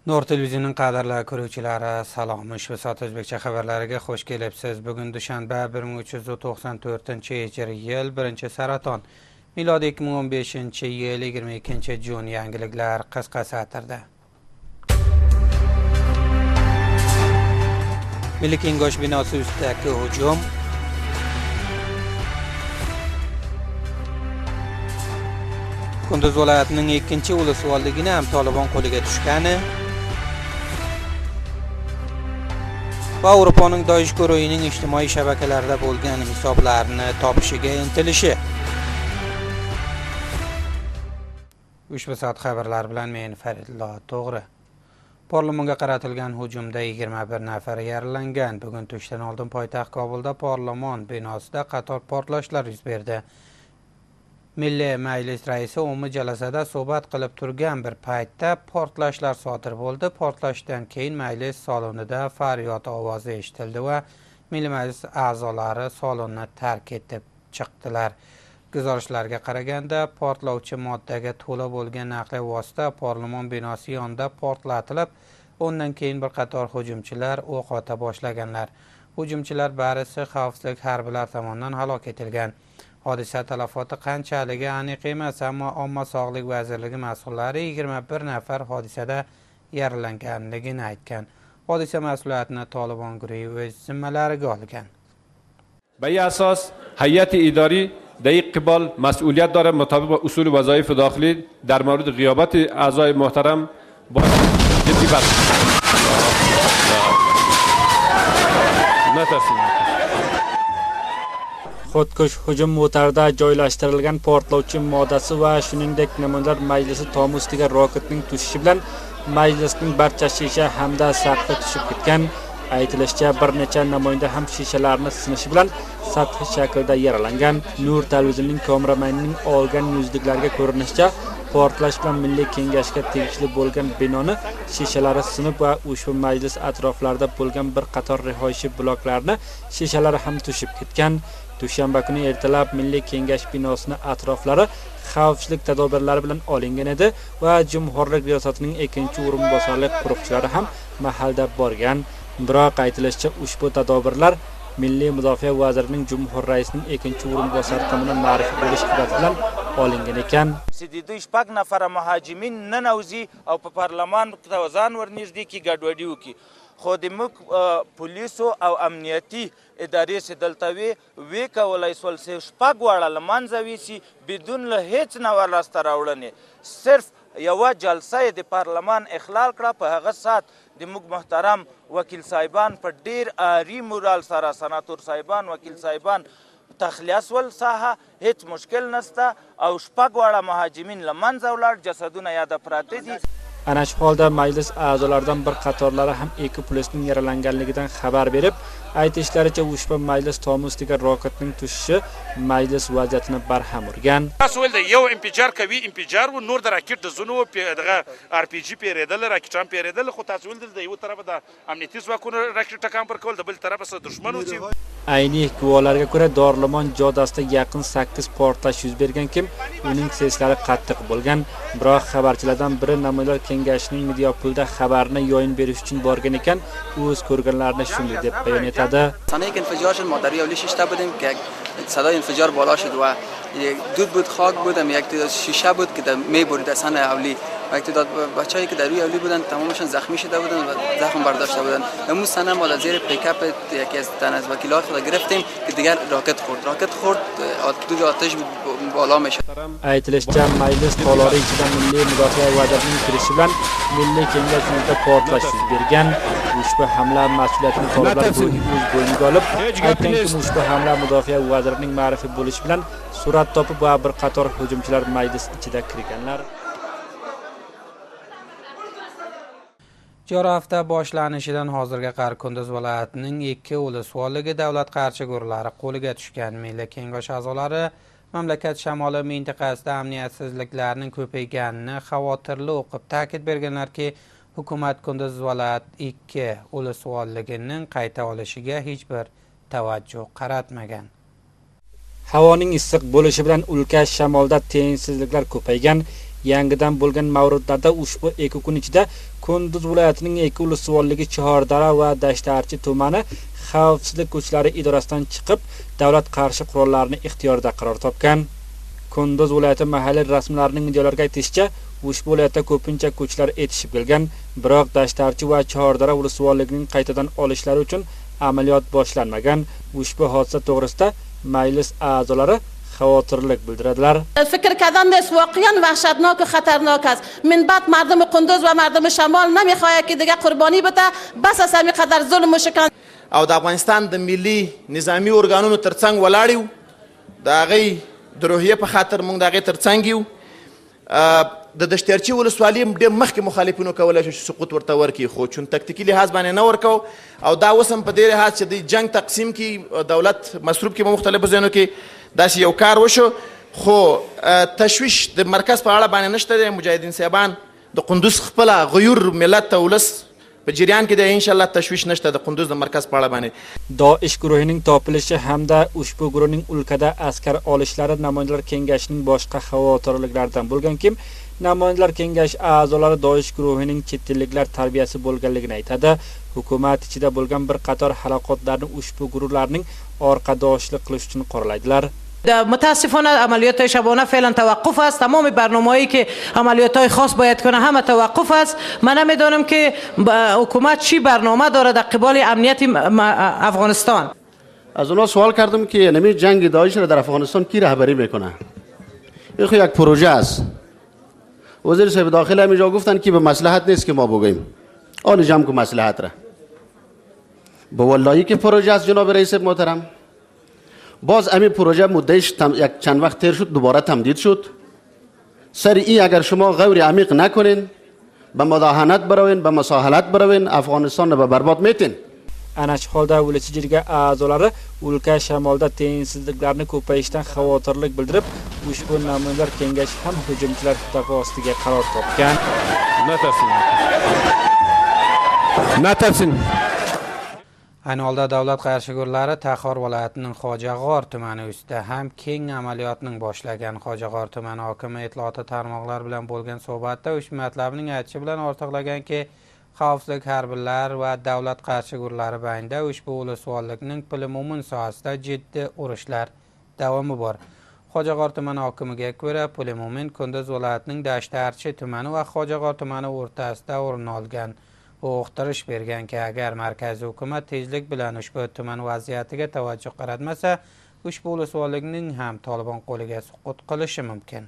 Nur televizionining qadrli ko'ruvchilari, salom. Ishvasot o'zbekcha xabarlariga xush kelibsiz. Bugun dushanba 1394-yil 1-saraton. Milodiy 2015-yil 22-jun. Yangiliklar qisqa satrda. Milliy kengash binosi ustidagi hujum. Kunduz viloyatining 2-ulug'vorligini ham Tolibon qo'liga tushgani va Yevropaning Doish guruhining ijtimoiy shabakalarda bo'lgan hisoblarni topishiga intilishi. Ushbu soat xabarlar bilan men Faridullo To'g'ri. Parlamentga qaratilgan hujumda 21 nafar yaralangan. Bugun tushdan oldin poytaxt Kobulda parlament binosida qator portlashlar yuz berdi. Milliy Majlis raisi umumiy jalasada suhbat qilib turgan bir paytda portlashlar sodir bo'ldi. Portlashdan keyin majlis salonida faryod ovozi eshitildi va Milliy Majlis a'zolari salonni tark etib chiqdilar. Guzarishlarga qaraganda portlovchi moddaga to'la bo'lgan naqliy vosita parlament binosi yonida portlatilib, undan keyin bir qator hujumchilar o'q ota boshlaganlar. Hujumchilar barisi xavfsizlik harbiylar tomonidan halok etilgan. Hodisa talafoti qanchaligi aniq emas, ammo Omma sog'liq vazirligi mas'ullari 21 nafar hodisada yaralanganligini aytgan. Hodisa mas'uliyatini Tolibon guruhi o'z zimmalariga olgan. به این اساس هیئت اداری در این قبال مسئولیت داره مطابق با اصول وظایف داخلی در مورد غیابت اعضای محترم با جدی Xodkush hujum motorida joylashtirilgan portlovchi moddasi va shuningdek Namoyandlar Majlisi tomi ustiga roketning tushishi bilan majlisning barcha shisha hamda saqfi tushib ketgan. Aytilishicha, bir necha namoyanda ham shishalarni sinishi bilan sathi shaklda yaralangan. Nur televizionining kameramanining olgan yuzliklarga ko'rinishicha, portlash bilan Milliy kengashga tegishli bo'lgan binoni shishalari sinib va ushbu majlis atroflarida bo'lgan bir qator rihoyishi bloklarni shishalari ham tushib ketgan. Dushanba kuni ertalab Milliy kengash binosini atroflari xavfsizlik tadbirlari bilan olingan edi va Jumhuriyat riyosatining 2-o'rinbosarlik qo'riqchilari ham mahalda borgan. Biroq aytilishicha, ushbu tadbirlar Milliy mudofaa vazirining Jumhuriyat raisining 2-o'rinbosari tomonidan ma'rifiy bo'lish bilan olingan ekan. سیدی شپږ نفر مهاجمین ننوزي او په پارلمان ته ځان ورنږدې کی ګډوډي وکړي. خو د موږ پولیسو او امنیتي ادارې چې دلته وی کولای سول چې شپږ واړه له منځه ویسي بدون له هیڅ نه ورلاسته راوړنې. صرف یوه جلسه یې د پارلمان اخلال کړه. په هغه ساعت د موږ محترم وکیل صاحبان په ډیر عاري مورال سره سناتور صاحبان وکیل صاحبان تخلیص ول ساحه هیڅ مشکل نسته او شپږ واړه مهاجمین له منځه ولاړ جسدونه یاده پراته دي. Ana shu holda majlis a'zolaridan bir qatorlari ham ikki polisning yaralanganligidan xabar berib, aytishlaricha ushbu majlis tomi ustiga roketning tushishi majlis vaziyatini barham urgan. Mas'ul da yau infijar kavi infijar و نور د راکټ د زونو دغه ار پی جی پیریدل راکټان پیریدل خو تاسو ول د یو طرف د امنیتي ځواکونو راکټ ټکان پر کول د بل طرف سره دښمن وسی. Ayni guvohlarga ko'ra Dorlimon jodasida yaqin 8 portlash yuz bergan kim uning seslari qattiq bo'lgan. Biroq xabarchilardan biri Namoyandlar kengashining Mediapulda xabarni yo'yin berish uchun borgan ekan, o'z ko'rganlarini shunday deb bayon etadi. صحنه یک انفجار شد ما در ریالی 6 تا بودیم که صدای انفجار بالا شد و یک دود بود خاک بودم یک تعداد شیشه بود که میبرید از صحنه اولی و یک تعداد بچه‌ای که در روی اولی بودن تمامشون زخمی شده بودن و زخم برداشته بودن. امروز صحنه ما در زیر پیکاپ یکی از تن از وکیل‌ها خود گرفتیم که دیگر راکت خورد دود آتش بالا میشه. Aytilishicha, majlis tolori ichida Milliy mudofaa vazirining kirishi bilan Milliy kengashda portlash yuz bergan. Ushbu hamla mas'uliyatini toliblar o'z bo'yniga olib, aytganki, ushbu hamla mudofaa vazirining ma'rifiy bo'lishi bilan surat topib va bir qator hujumchilar majlis ichida kirganlar. Joriy hafta boshlanishidan hozirga qadar Kunduz viloyatining 2-ulug'vorligi davlat qarshi guruhlari qo'liga tushgan. Milliy kengash a'zolari mamlakat shamoli mintaqasida amniyatsizliklarning ko'payganini xavotirli o'qib ta'kid berganlarki, hukumat Kunduz viloyat 2-ulug'vorligining qayta olishiga hech bir tavajjuh qaratmagan. Havoning issiq bo'lishi bilan ulka shamolda tengsizliklar ko'paygan. Yangidan bo'lgan mavridlarda ushbu 2 kun ichida Kunduz viloyatining Ulusuvolligi Chihordara va Dashtarchi tumani xavfsizlik kuchlari idorasidan chiqib, davlat qarshi qurollarni ixtiyorida qaror topgan. Kunduz viloyati mahalliy rasmlarning videolariga aytishicha, ushbu viloyatda ko'pincha kuchlar etishib kelgan, biroq Dashtarchi va Chihordara Ulusuvolligining qaytadan olishlari uchun amaliyot boshlanmagan. Ushbu hodisa to'g'risida majlis a'zolari xavotirlik bildiradilar. فکر کردن نیست، واقعا وحشتناک و خطرناک است. من بعد مردم قندوز و مردم شمال نمیخواد که دیگه قربانی بده، بس از همین قدر ظلم و شکنجه. او د افغانستان د ملي نظامی ارګانونو ترڅنګ ولاړیو، د هغې د روحیې په خاطر موږ د هغې ترڅنګ یو. د دشترچي ولسوالي ډېر مخکې مخالفینو کولی شو چې سقوط ورته ورکړي، خو چون تکتیکي لحاظ باندې نه ورکو، او دا اوس هم په دې لحاظ چې د جنګ تقسیم کې دولت مصروف کې مختلفو ځایونو کې داسې یو کار وشو، خو تشویش د مرکز په اړه باندې نشته دی. مجاهدین صاحبان د قندوز خپله غیور ملت ته ولس په جریان کې دی، انشاءالله تشویش نشته د قندوز د مرکز په اړه باندې. Doish guruhining topilishi hamda ushbu guruhning o'lkada askar olishlari Namoyandlar kengashining boshqa xavotirliklaridan bo'lgan kim Namoyandlar kengashi a'zolari Doish guruhining chet elliklar tarbiyasi bo'lganligini aytadi. Hukumat ichida bo'lgan bir qator halokatlarni ushbu guruhlarning orqadoshlik qilish uchun qoralaydilar. متاسفانه عملیات شبانه فعلا توقف است. تمام برنامه‌ای که عملیات‌های خاص باید کنه همه توقف است. من نمیدونم که حکومت چی برنامه داره در قبال امنیت افغانستان. از اونا سوال کردم که نمی جنگ داعش را در افغانستان کی رهبری میکنه؟ این خو یک پروژه است. وزیر صاحب داخله همینجا گفتن که به مصلحت نیست که ما بگیم. آن جمع کو مصلحت را. به والله که پروژه است جناب رئیس محترم. باز همین پروژه مدتش یک چند وقت تیر شد، دوباره تمدید شد. سر این اگر شما غور عمیق نکنین، به مداهنت بروین، به مساهلت بروین، افغانستان را به برباد میتین. Anash holda o'lchijirga a'zolari o'lka shamolda tengsizliklarni ko'payishdan xavotirlik bildirib, ushbu Namoyandlar kengashi ham hujumchilar taqosiga qaror topgan. Natafsin. Ayni holda davlat qarshigurlari Taxor viloyatining Xo'jag'or tumani ustida ham keng amaliyotning boshlagan. Xo'jag'or tumani hokimi itlooti tarmoqlar bilan bo'lgan suhbatda ushbu matlabining aytishi bilan ortiqlaganki, xavfsizlik harbiylar va davlat qarshigurlari baynida ushbu ulusuvollikning puli-mo'min sohasida jiddiy urushlar davomi bor. Xo'jag'or tumani hokimiga ko'ra, puli-mo'min Kunduz viloyatining Dashtarchi tumani va Xo'jag'or tumani o'rtasida o'rin olgan. U uqtirish berganki, agar markaziy hukumat tezlik bilan ushbu tuman vaziyatiga tavajjuh qaratmasa, ushbu ulusuvollikning ham Tolibon qo'liga suqut qilishi mumkin.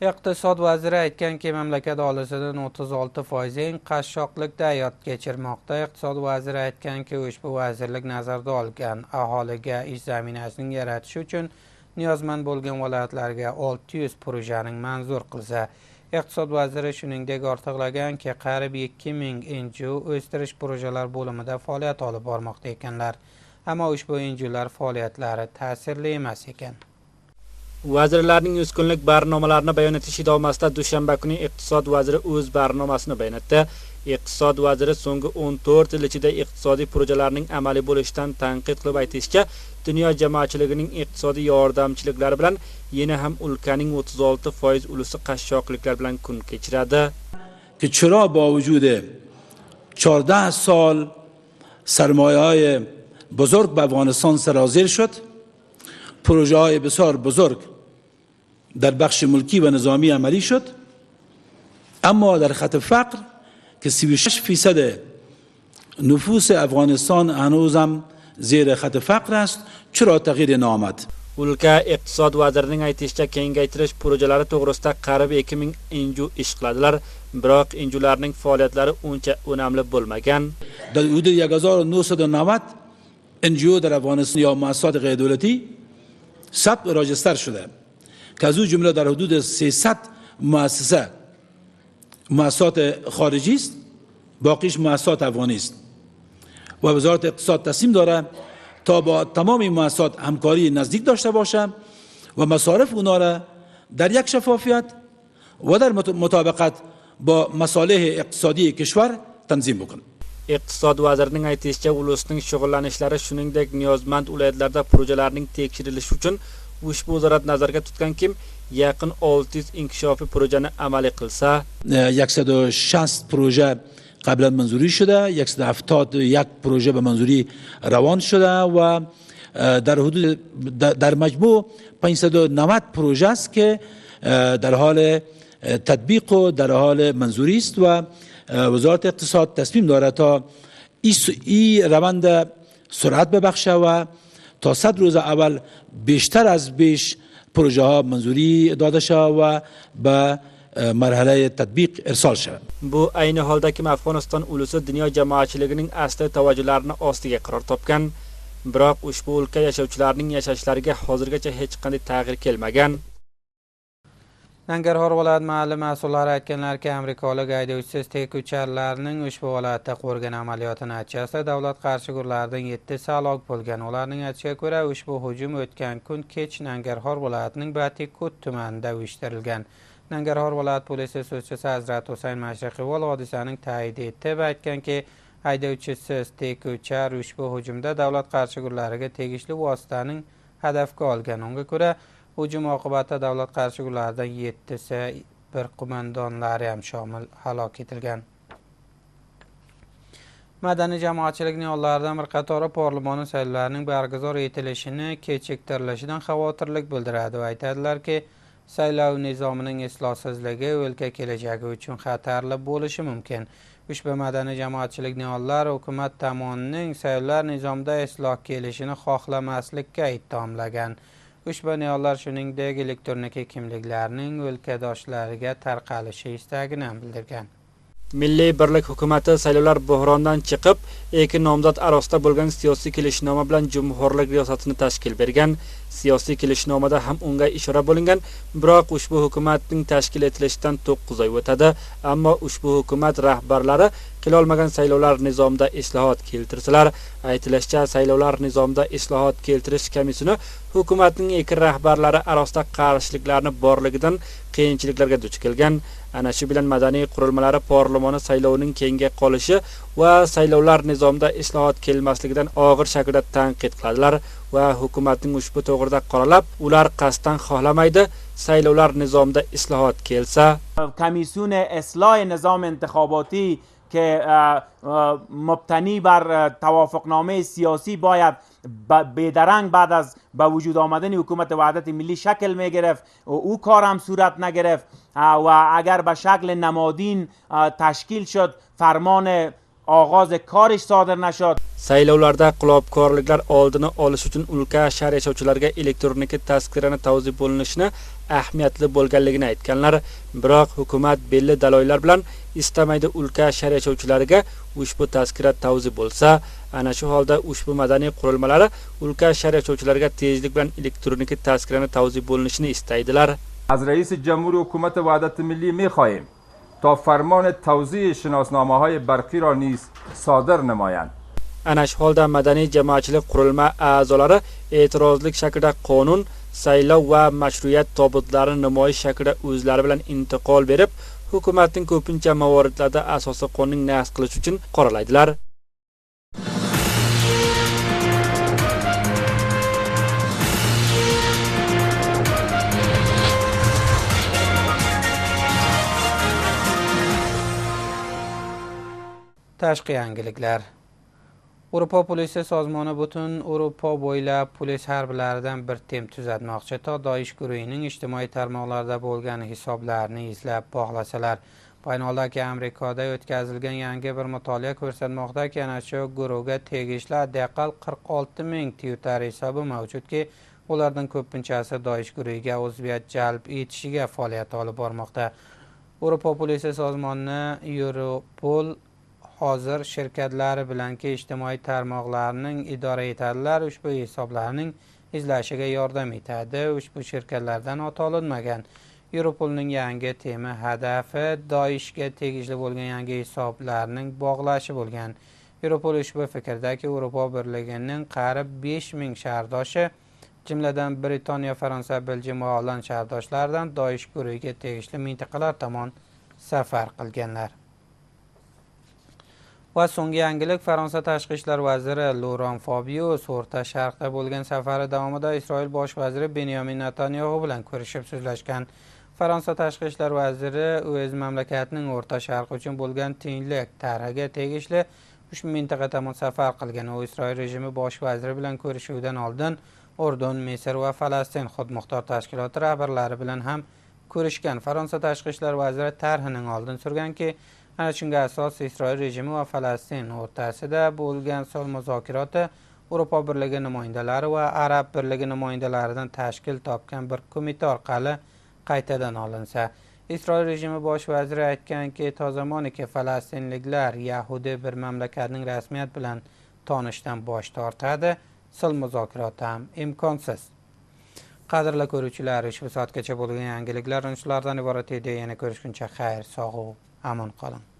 Iqtisod vaziri aytganki, mamlakat aholisidan 36% eng qashshoqlikda hayot kechirmoqda. Iqtisod vaziri aytganki, ushbu vazirlik nazarda olgan aholiga ish zaminasining yaratish uchun niyozmand bo'lgan viloyatlarga 600 projening manzur qilsa. Iqtisod vaziri shuningdek ortiqlaganki, qariyb 2000 NGO o'stirish projelar bo'limida faoliyat olib bormoqda ekanlar. Ammo ushbu NGOlar faoliyatlari ta'sirli emas ekan. Vazirlarning 100 kunlik barnomalarini bayon etish davomida dushanba kuni iqtisod vaziri o'z barnomasini bayon etdi. Iqtisod vaziri so'nggi 14 yil ichida iqtisodiy projelarning amaliy bo'lishidan tanqid qilib aytishicha, dunyo jamoatchiligining iqtisodiy yordamchiliklari bilan yana ham o'lkaning 36% ulusi qashshoqliklar bilan kun kechiradi. که چرا با وجود 14 سال سرمایه‌های بزرگ به افغانستان سرازیر شد، پروژه های بسیار بزرگ در بخش ملکی و نظامی عملی شد، اما در خط فقر که 36% نفوس افغانستان هنوزم زیر خط فقر است، چرا تغییر نامد؟ O'lka iqtisod vazirining aytishicha, kengaytirish projelari to'g'risida qariyb 2000 NGO ish qiladilar, biroq NGOlarning faoliyatlari uncha o'namli bo'lmagan. در حدود 1990 NGO در افغانستان یا مؤسسات غیر دولتی ثبت و راجستر شده که از او جمله در حدود 300 مؤسسات خارجی است، باقیش مؤسسات افغانی است و وزارت اقتصاد تصمیم داره تا با تمام این مؤسسات همکاری نزدیک داشته باشه و مصارف اونا را در یک شفافیت و در مطابقت با مصالح اقتصادی کشور تنظیم بکنه. Iqtisod vazirining aytishicha, ulusning shug'ullanishlari shuningdek niyozmand viloyatlarda projelarning tekshirilishi uchun Ushbu nazorat nazarda tutganki, yaqin 600 inkishofiy projani amalga qilsa, 160 proje قبلا منظوری شده، 171 پروژه به منظوری روان شده و در حدود در مجموع 590 پروژه است که در حال تطبیق و در حال منظوری است و وزارت اقتصاد تصمیم دارد تا این روند سرعت ببخشه و تا 100 روز اول بیشتر از بیش پروژه ها منظوری داده شود و به marhala tatbiq irsol shudi. Bu ayni holdaki Afg'oniston ulusi dunyo jamoatchiligining asli tavajjuhlarini ostiga qaror topgan, biroq ushbu o'lka yashovchilarining yashashlariga hozirgacha hech qanday tag'ir kelmagan. Nangarhor viloyat mahalliy mas'ullari aytganlarki, amerikalik haydovchisiz tekuvchilarning ushbu viloyatda qo'rg'on amaliyoti natijasida davlat qarshi guruhlaridan 7 halok bo'lgan. Ularning aytishiga ko'ra, ushbu hujum o'tgan kun kech Nangarhor viloyatining Batikut tumanida uyushtirilgan. Nangarhor viloyat polisi so'zchisi Hazrat Husayn Mashriqiyvol hodisaning ta'yid etib aytganki, haydovchisiz tekuvchilar ushbu hujumda davlat qarshi guruhlariga tegishli vositaning hadafga olgan. Unga ko'ra, hujum oqibatida davlat qarshi guruhlaridan 7si bir qo'mondonlari ham shomil halok etilgan. Madaniy jamoatchilikning yo'llaridan bir qatori parlament saylovlarining barguzor etilishini kechiktirilishidan xavotirlik bildiradi va aytadilarki, saylov nizomining islohsizligi o'lka kelajagi uchun xatarli bo'lishi mumkin. Ushbu madaniy jamoatchilik niyozlari hukumat tomonining saylov nizomida isloh kelishini xohlamaslikka ittihamlagan. Ushbu niyozlar shuningdek elektronik kimliklarning o'lkadoshlariga tarqalishi istagini ham bildirgan. Milliy birlik hukumati saylovlar buhronidan chiqib, ikki nomzod orasida bo'lgan siyosiy kelishnoma bilan jumhuriyat riyosatini tashkil bergan. Siyosiy kelishnomada ham unga ishora bo'lingan, biroq ushbu hukumatning tashkil etilishidan 9 oy o'tadi, ammo ushbu hukumat rahbarlari qilolmagan saylovlar nizomida islohot keltirsalar, aytilishicha saylovlar nizomida islohot keltirish komissiyasi hukumatning ikki rahbarlari orasida qarshiliklarni borligidan qiyinchiliklarga duch kelgan. Ana shu bilan madaniy qurilmalari parlament saylovining keyinga qolishi va saylovlar nizomida islohot kelmasligidan og'ir shaklda tanqid qiladilar va hukumatning ushbu to'g'rida qoralab, ular qasddan xohlamaydi saylovlar nizomida islohot kelsa. کمیسیون اصلاح نظام انتخاباتی که مبتنی بر توافقنامه سیاسی باید بیدرنگ بعد از به وجود آمدن حکومت وحدت ملی شکل می گرفت، او کار هم صورت نگرفت و اگر به شکل نمادین تشکیل شد فرمان آغاز کارش صادر نشد. Saylovlarda qulobkorliklar oldini olish uchun ulka shahar yashovchilariga elektronik tazkirani tavsiya bo'linishini ahamiyatli bo'lganligini aytganlar, biroq hukumat belli dalillar bilan istamaydi ulka shahar yashovchilariga ushbu tazkira tavsiya bo'lsa, ana shu holda ushbu madaniy qurilmalari ulka shahar yashovchilariga tezlik bilan elektronik tazkirani tavsiya bo'linishini istaydilar. از رئیس جمهور حکومت وحدت ملی می‌خواهیم تا فرمان توزیع شناسنامه‌های برقی را نیز صادر نمایند. Ana shu holda madaniy jamoatchilik qurilma a'zolari e'tirozli shaklda qonun, saylov va mashruiyat tobutlarini namoyish shaklida o'zlari bilan intiqol berib, hukumatning ko'pincha mavoridlarda asosiy qonunni nasx qilish uchun qoralaydilar. Tashqi yangiliklar. Avropa polisi sozmoni butun Avropa bo'ylab polis harblaridan bir tim tuzatmoqchi, to Doish guruhining ijtimoiy tarmoqlarda bo'lgan hisoblarini izlab bog'lasalar. Baynoldagi Amerikada o'tkazilgan yangi bir mutolaa ko'rsatmoqdaki, ana shu guruhga tegishli adaqal 46 ming Twitter hisobi mavjudki, ulardan ko'pinchasi Doish guruhiga uzviyat jalb etishiga faoliyat olib bormoqda. Avropa polisi sozmoni Europol hozir shirkatlari bilanki ijtimoiy tarmoqlarning idora etadilar, ushbu hisoblarning izlashiga yordam etadi. Ushbu shirkatlardan ot olinmagan. Europolning yangi temi hadafi Doishga tegishli bo'lgan yangi hisoblarning bog'lashi bo'lgan. Europol ushbu fikrdagi Avropa Birligining qariyb 5000 shahardoshi, jumladan Britaniya, Fransiya, Belgiya va Holland shahardoshlaridan Doish guruhiga tegishli mintaqalar tomon safar qilganlar. va so'nggi yangilik, Fransiya tashqi ishlar vaziri Loran Fabius O'rta Sharqda bo'lgan safari davomida Isroil bosh vaziri Benyamin Netanyahu bilan ko'rishib so'zlashgan. Fransiya tashqi ishlar vaziri o'z mamlakatining O'rta Sharq uchun bo'lgan tenglik taraga tegishli ushbu mintaqa tomon safar qilgan. U Isroil rejimi bosh vaziri bilan ko'rishuvdan oldin Urdun, Misr va Falastin xudmuxtor tashkiloti rahbarlari bilan ham ko'rishgan. Fransiya tashqi ishlar vaziri tarhining oldin surganki, ana shunga asos Isroil rejimi va Falastin o'rtasida bo'lgan sulh muzokiroti Yevropa birligi namoyandalari va Arab birligi namoyandalaridan tashkil topgan bir qo'mita orqali qaytadan olinsa. Isroil rejimi bosh vaziri aytganki, to zamoniki falastinliklar Yahudi bir mamlakatning rasmiyat bilan tanishdan bosh tortadi, sulh muzokiroti ham imkonsiz. Qadrli ko'ruvchilar, ushbu soatgacha bo'lgan yangiliklar shulardan iborat edi. Yana ko'rishguncha xayr, sog' va omon qoling.